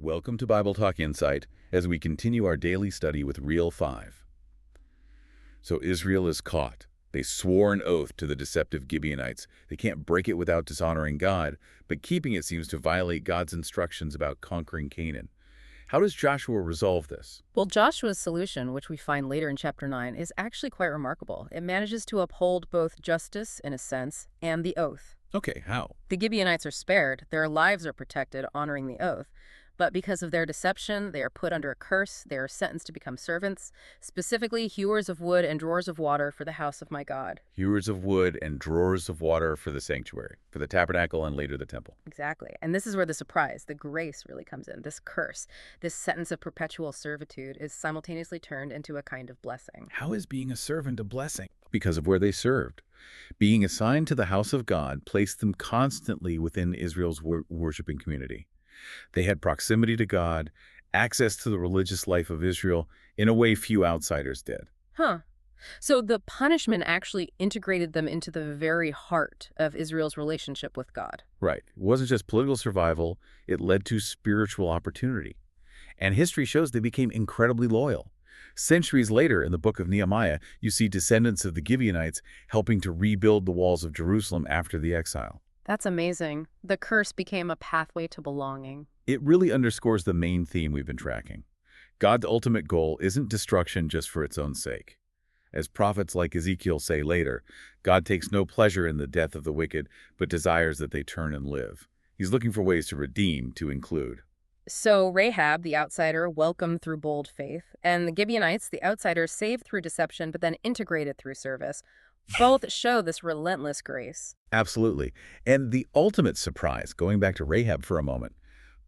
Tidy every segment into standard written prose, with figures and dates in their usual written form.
Welcome to Bible Talk Insight as we continue our daily study with Reel 5. So Israel is caught. They swore an oath to the deceptive Gibeonites. They can't break it without dishonoring God, but keeping it seems to violate God's instructions about conquering Canaan. How does Joshua resolve this? Well, Joshua's solution, which we find later in chapter 9, is actually quite remarkable. It manages to uphold both justice, in a sense, and the oath. Okay, how? The Gibeonites are spared, their lives are protected, honoring the oath. But because of their deception, they are put under a curse, they are sentenced to become servants, specifically hewers of wood and drawers of water for the house of my God. Hewers of wood and drawers of water for the sanctuary, for the tabernacle and later the temple. Exactly. And this is where the surprise, the grace really comes in. This curse, this sentence of perpetual servitude is simultaneously turned into a kind of blessing. How is being a servant a blessing? Because of where they served. Being assigned to the house of God placed them constantly within Israel's worshiping community. They had proximity to God, access to the religious life of Israel in a way few outsiders did. Huh. So the punishment actually integrated them into the very heart of Israel's relationship with God. Right. It wasn't just political survival, it led to spiritual opportunity. And history shows they became incredibly loyal. Centuries later, in the book of Nehemiah, you see descendants of the Gibeonites helping to rebuild the walls of Jerusalem after the exile. That's amazing. The curse became a pathway to belonging. It really underscores the main theme we've been tracking. God's ultimate goal isn't destruction just for its own sake. As prophets like Ezekiel say later, God takes no pleasure in the death of the wicked, but desires that they turn and live. He's looking for ways to redeem, to include. So Rahab, the outsider, welcomed through bold faith, and the Gibeonites, the outsiders, saved through deception, but then integrated through service. Both show this relentless grace. Absolutely. And the ultimate surprise, going back to Rahab for a moment,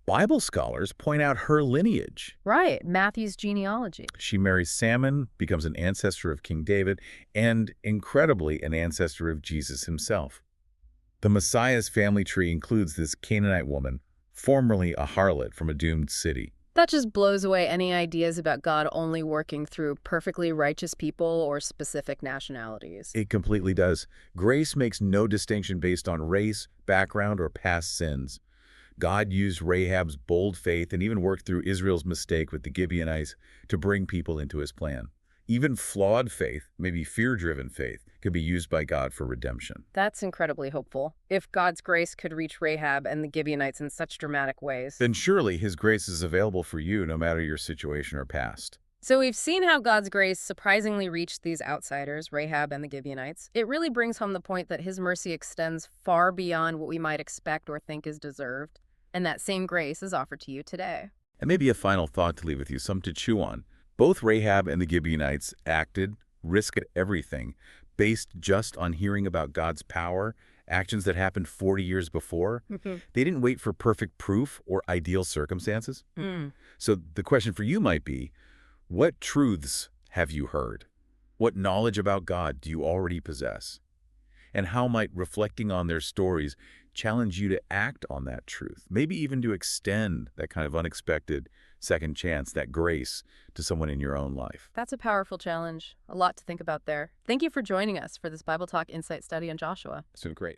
Bible scholars point out her lineage. Right, Matthew's genealogy. She marries Salmon, becomes an ancestor of King David, and, incredibly, an ancestor of Jesus himself. The Messiah's family tree includes this Canaanite woman, formerly a harlot from a doomed city. That just blows away any ideas about God only working through perfectly righteous people or specific nationalities. It completely does. Grace makes no distinction based on race, background, or past sins. God used Rahab's bold faith and even worked through Israel's mistake with the Gibeonites to bring people into his plan. Even flawed faith, maybe fear-driven faith, could be used by God for redemption. That's incredibly hopeful. If God's grace could reach Rahab and the Gibeonites in such dramatic ways. Then surely his grace is available for you no matter your situation or past. So we've seen how God's grace surprisingly reached these outsiders, Rahab and the Gibeonites. It really brings home the point that his mercy extends far beyond what we might expect or think is deserved. And that same grace is offered to you today. And maybe a final thought to leave with you, some to chew on. Both Rahab and the Gibeonites acted, risked everything, based just on hearing about God's power, actions that happened 40 years before. They didn't wait for perfect proof or ideal circumstances. So the question for you might be, what truths have you heard? What knowledge about God do you already possess? And how might reflecting on their stories challenge you to act on that truth, maybe even to extend that kind of unexpected second chance, that grace, to someone in your own life? That's a powerful challenge. A lot to think about there. Thank you for joining us for this Bible Talk Insight study on Joshua. It's been great.